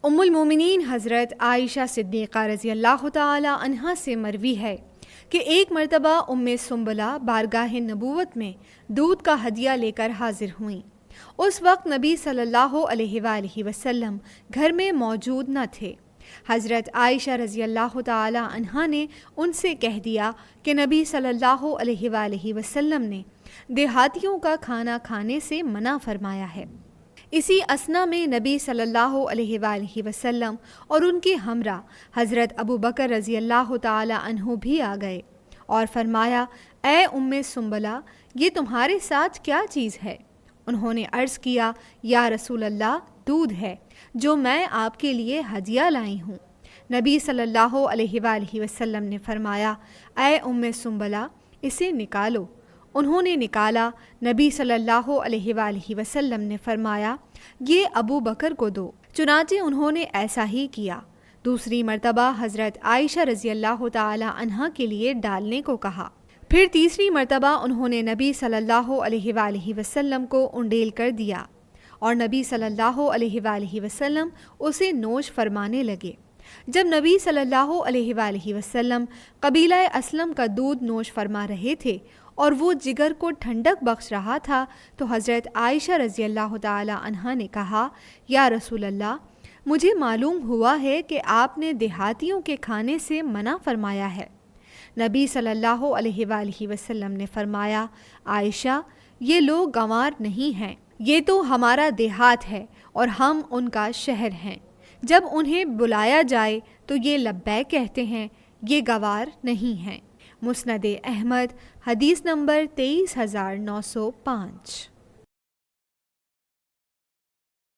ام المومنین حضرت عائشہ صدیقہ رضی اللہ تعالی عنہا سے مروی ہے کہ ایک مرتبہ ام سنبلہ بارگاہ نبوت میں دودھ کا ہدیہ لے کر حاضر ہوئیں۔ اس وقت نبی صلی اللہ علیہ وآلہ وسلم گھر میں موجود نہ تھے۔ حضرت عائشہ رضی اللہ تعالی عنہا نے ان سے کہہ دیا کہ نبی صلی اللہ علیہ وآلہ وسلم نے دیہاتیوں کا کھانا کھانے سے منع فرمایا ہے۔ اسی اثنا میں نبی صلی اللہ علیہ وآلہ وسلم اور ان کے ہمراہ حضرت ابو بکر رضی اللہ تعالی عنہ بھی آ گئے اور فرمایا، اے ام سنبلہ، یہ تمہارے ساتھ کیا چیز ہے؟ انہوں نے عرض کیا، یا رسول اللہ، دودھ ہے جو میں آپ کے لیے ہدیہ لائی ہوں۔ نبی صلی اللہ علیہ وآلہ وسلم نے فرمایا، اے ام سنبلہ، اسے نکالو۔ انہوں نے نکالا۔ نبی صلی اللہ علیہ وآلہ وسلم نے فرمایا، یہ ابو بکر کو دو۔ چنانچہ انہوں نے ایسا ہی کیا۔ دوسری مرتبہ حضرت عائشہ رضی اللہ تعالی عنہا کے لیے ڈالنے کو کہا۔ پھر تیسری مرتبہ انہوں نے نبی صلی اللہ علیہ وآلہ وسلم کو انڈیل کر دیا اور نبی صلی اللہ علیہ وآلہ وسلم اسے نوش فرمانے لگے۔ جب نبی صلی اللہ علیہ وآلہ وسلم قبیلہ اسلم کا دودھ نوش فرما رہے تھے اور وہ جگر کو ٹھنڈک بخش رہا تھا تو حضرت عائشہ رضی اللہ تعالی عنہا نے کہا، یا رسول اللہ، مجھے معلوم ہوا ہے کہ آپ نے دیہاتیوں کے کھانے سے منع فرمایا ہے۔ نبی صلی اللہ علیہ وآلہ وسلم نے فرمایا، عائشہ، یہ لوگ گنوار نہیں ہیں، یہ تو ہمارا دیہات ہے اور ہم ان کا شہر ہیں۔ جب انہیں بلایا جائے تو یہ لبیک کہتے ہیں، یہ گوار نہیں ہیں۔ مسند احمد، حدیث نمبر 23905۔